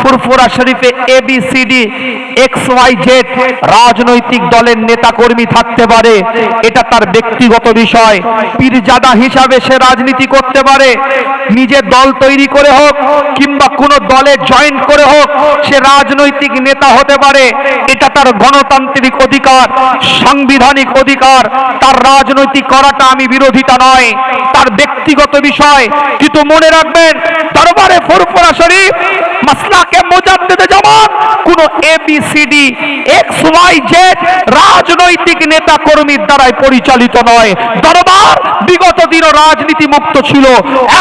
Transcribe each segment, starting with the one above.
ফুরফুরা শরীফে ABCD XYZ রাজনৈতিক দলের নেতা কর্মী থাকতে পারে, এটা তার ব্যক্তিগত বিষয়। পীরজাদা হিসাবে সে রাজনীতি করতে পারে, নিজে দল তৈরি করে হোক কিংবা কোনো দলে জয়েন করে হোক সে রাজনৈতিক নেতা হতে পারে, এটা তার গণতান্ত্রিক অধিকার, সাংবিধানিক অধিকার। তার রাজনৈতিক করাটা আমি বিরোধিতা নয়, তার ব্যক্তিগত বিষয়। কিন্তু মনে রাখবেন, দরবারে ফুরফুরা শরীফ মাসলাকে মুজাদ্দিদে জামাত কোন ABCD XYZ রাজনৈতিক নেতা কর্মীর দ্বারাই পরিচালিত নয়। দরবার বিগত দিনও রাজনীতি মুক্ত ছিল,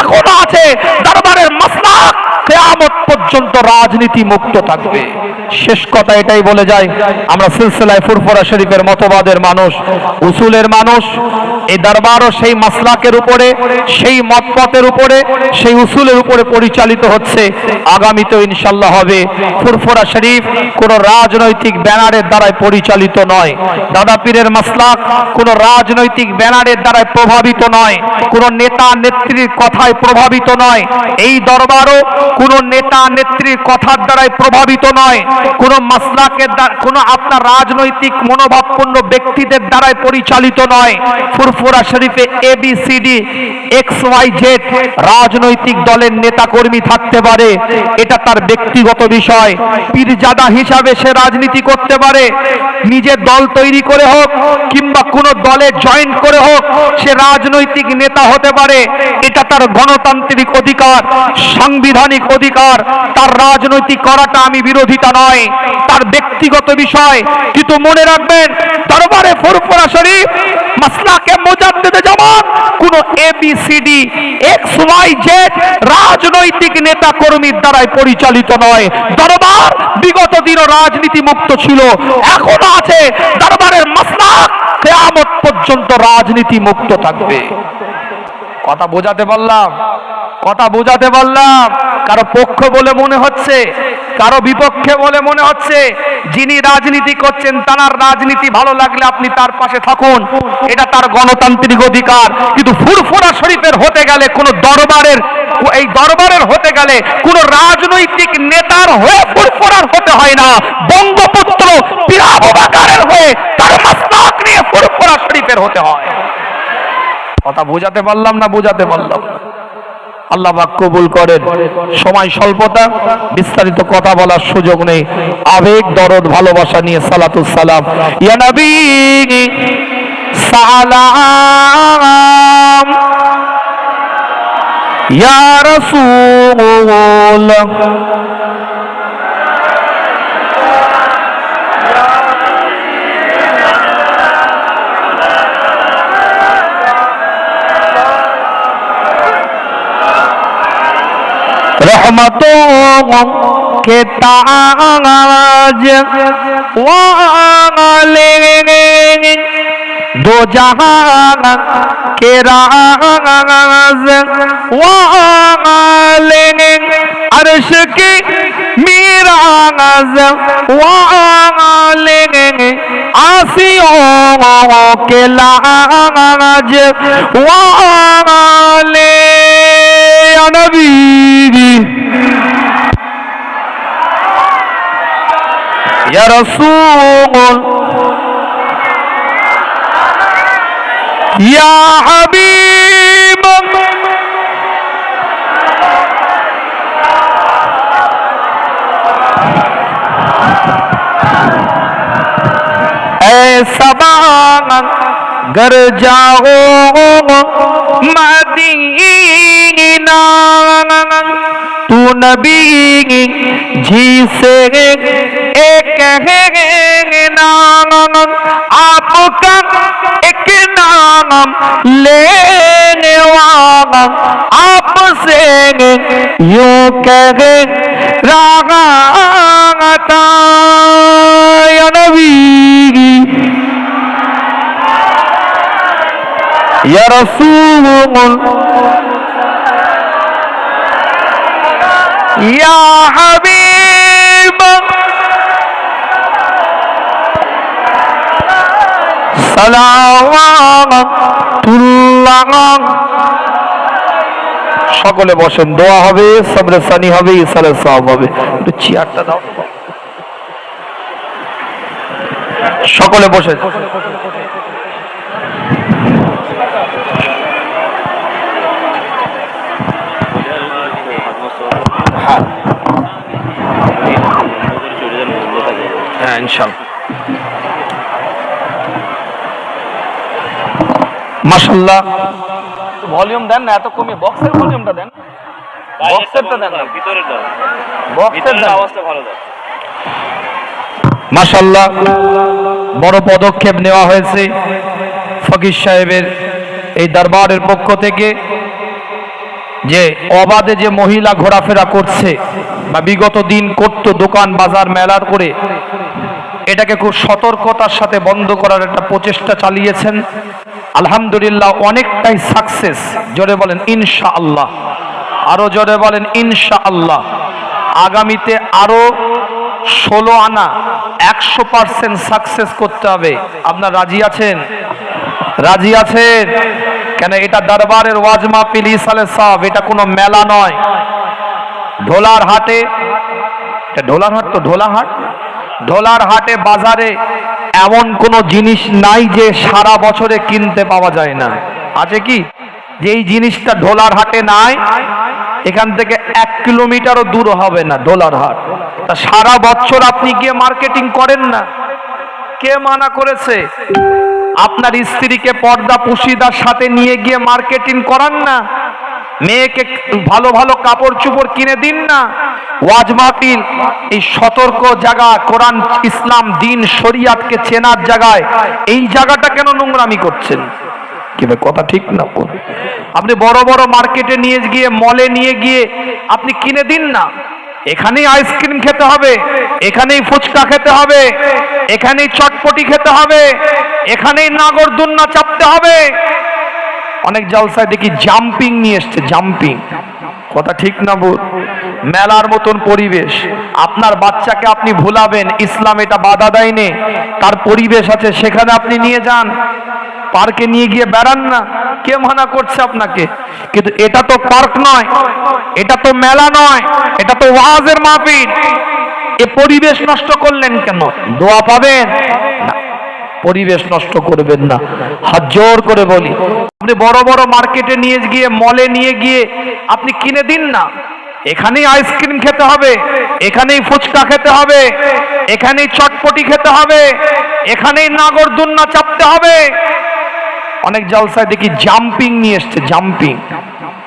এখনো আছে। দরবারের মাসলাক কিয়ামত পর্যন্ত রাজনীতি মুক্ত থাকবে। শেষ কথা এটাই বলে যায়, আমরা সিলসিলায় ফুরফুরা শরীফের মতবাদের মানুষ, উসুলের মানুষ। এই দরবারও সেই মাসলাকের উপরে, সেই মতপথের উপরে, সেই উসুলের উপরে পরিচালিত হচ্ছে, আগামীতেও ইনশাআল্লাহ হবে। ফুরফুরা শরীফ কোন রাজনৈতিক ব্যানারের দ্বারাই পরিচালিত নয়। দাদা পীরের মাসলাক কোন রাজনৈতিক ব্যানারের দ্বারাই প্রভাবিত নয়, কোন নেতা নেত্রীর কথায় প্রভাবিত নয়। এই দরবারও কোন নেতা নেত্রীর কথার দ্বারাই প্রভাবিত নয়, কোন মাসলাকের দ্বারা, কোন আপনার রাজনৈতিক মনোভাবপূর্ণ ব্যক্তিদের দ্বারাই পরিচালিত নয়। ফুরফুরা শরীফে ABCD XYZ রাজনৈতিক দলের নেতা কর্মী থাকতে পারে, এটা তার ব্যক্তিগত বিষয়। পীরজাদা হিসাবে সে রাজনীতি করতে পারে, নিজে দল তৈরি করে হোক কিংবা কোনো দলে জয়েন করে হোক সে রাজনৈতিক নেতা হতে পারে, এটা তার গণতান্ত্রিক অধিকার, সাংবিধানিক অধিকার। তার রাজনৈতিক করাটা আমি বিরোধিতা নয়, তার ব্যক্তিগত বিষয়। কিন্তু মনে রাখবেন, দরবারে ফুরফুরা শরীফ মাসলাকে মুজাদ্দিদে জামাত কোন ABCD XYZ রাজনৈতিক নেতা কর্মীর দ্বারাই পরিচালিত নয়। দরবার বিগত দিনও রাজনীতি মুক্ত ছিল, এখনো আছে। দরবারের মাসলাক কিয়ামত পর্যন্ত রাজনীতি মুক্ত থাকবে। কথা বোঝাতে পারলাম? কথা বোঝাতে পারলাম? কারো পক্ষ বলে মনে হচ্ছে, কারো বিপক্ষে বলে মনে হচ্ছে। যিনি রাজনীতি করছেন তার রাজনীতি ভালো লাগলে আপনি তার পাশে থাকুন, এটা তার গণতান্ত্রিক অধিকার। কিন্তু ফুরফুরা শরীফের হতে গেলে কোন দরবারের, এই দরবারের হতে গেলে কোন রাজনৈতিক নেতার হয়ে ফুরফুরার হতে হয় না, বঙ্গপুত্র পীর আবু বকরের হয়ে তার মাসলাক নিয়ে ফুরফুরা শরীফের হতে হয়। কথা বোঝাতে পারলাম না? বোঝাতে পারলাম? আল্লাহ পাক কবুল করেন। সময় স্বল্পতা, বিস্তারিত কথা বলার সুযোগ নেই। আবেগ, দরদ, ভালোবাসা নিয়ে সালাতুস সালাম। ইয়া নবী সালাম, ইয়া রাসূল रहमतों के ताज वाले दो जहां के राज वाले अर्श की मीराज वाले आसियों के लाज वाले नबी या रसूल या हबीब ऐसा गर जाओ मदीना तू नबी जी से एक नाम, आपका एक नाम लेने वाला आपसे यूं कह रहा था या नबी या रसूल या हबीब सलावतुल्लाह সকলে বসেন, দোয়া হবে, সবরে সানি হবে, ইসালে সওয়াব হবে। একটু চেয়ারটা দাও, সকলে বসে। হ্যাঁ ইনশাআল্লাহ। মাশাআল্লাহ, ভলিউম দেন না, এত কমে বক্সের ভলিউমটা দেন, বক্সেরটা দেন না, ভিতরের দাও, বক্সের আওয়াজটা ভালো দাও। মাশাআল্লাহ, বড় পদক্ষেপ নেওয়া হয়েছে ফকির সাহেবের এই দরবারের পক্ষ থেকে, যে অবাধে যে মহিলা ঘোরাফেরা করছে বা বিগত দিন করত দোকান বাজার মেলার করে, এটাকে খুব সতর্কতার সাথে বন্ধ করার একটা প্রচেষ্টা চালিয়েছেন। আলহামদুলিল্লাহ, অনেকটাই সাকসেস। জোরে বলেন ইনশাআল্লাহ, আরো জোরে বলেন ইনশাআল্লাহ। আগামীতে আরো 16 আনা 100% সাকসেস করতে হবে। আপনার রাজি আছেন? রাজি আছেন? কেন এটা দরবারের ওয়াজ মাহফিল, ইসালে সাহেব, এটা কোনো মেলা নয়। ঢোলার হাটে, এটা ঢোলার হাট তো, ঢোলা হাট, ঢোলার হাটে বাজারে এমন কোনো জিনিস নাই যে সারা বছরে কিনতে পাওয়া যায় না। আছে কি? যে এই জিনিসটা ঢোলার হাটে নাই, এখান থেকে 1 কিলোমিটারও দূর হবে না ঢোলার হাট। তা সারা বছর আপনি গিয়ে মার্কেটিং করেন না, কে মানা করেছে? আপনার স্ত্রীকে পর্দা পুশিদার সাথে নিয়ে গিয়ে মার্কেটিং করান না, মেয়েকে ভালো ভালো কাপড় চোপড় কিনে দিন না। ওয়াজ মাহফিল এই সতর্ক জায়গা, কোরআন ইসলাম দিন শরিয়াতকে চেনার জায়গায়, এই জায়গাটা কেন নোংরামি করছেন? কি ভাই, কথা ঠিক না? আপনি বড় বড় মার্কেটে নিয়ে গিয়ে, মলে নিয়ে গিয়ে আপনি কিনে দিন না। এখানেই আইসক্রিম খেতে হবে, এখানেই ফুচকা খেতে হবে, এখানেই চটপটি খেতে হবে, এখানেই নাগরদোলনা চাপতে হবে। অনেক জলসায় দেখি জাম্পিং নিয়ে এসছে, জাম্পিং। কথা ঠিক না বল? মেলার মতন পরিবেশ, আপনার বাচ্চাকে আপনি ভুলাবেন, ইসলাম এটা বাধা দেয়নি। তার পরিবেশ আছে, সেখানে আপনি নিয়ে যান, পার্কে নিয়ে গিয়ে বেড়ান না, কে মানা করছে আপনাকে? কিন্তু এটা তো পার্ক নয়, এটা তো মেলা নয়, এটা তো ওয়াজের মাহফিল। এ পরিবেশ নষ্ট করলেন কেন? দোয়া পাবেন না, পরিবেশ নষ্ট করবেন না। হাত জোর করে বলি, আপনি বড় বড় মার্কেটে নিয়ে গিয়ে, মলে নিয়ে গিয়ে আপনি কিনে দিন না। এখানেই আইসক্রিম খেতে হবে, এখানেই ফুচকা খেতে হবে, এখানেই চটপটি খেতে হবে, এখানেই নাগরদোলনা চাপতে হবে। অনেক জলসায় দেখি জাম্পিং নিয়ে এসছে, জাম্পিং।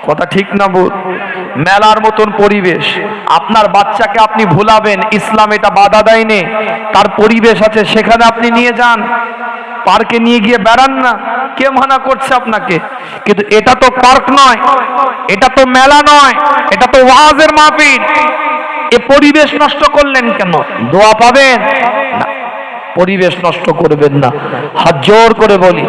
কথা ঠিক না বল? মেলার মতন পরিবেশ, আপনার বাচ্চাকে আপনি ভুলাবেন, ইসলাম এটা বাধা দেয়নি। তার পরিবেশ আছে, সেখানে আপনি নিয়ে যান, পার্কে নিয়ে গিয়ে বেড়ান না, কে মানা করছে আপনাকে? কিন্তু এটা তো পার্ক নয়, এটা তো মেলা নয়, এটা তো ওয়াজের মাহফিল। এ পরিবেশ নষ্ট করলেন কেন? দোয়া পাবেন না, পরিবেশ নষ্ট করবেন না। হাত জোর করে বলি,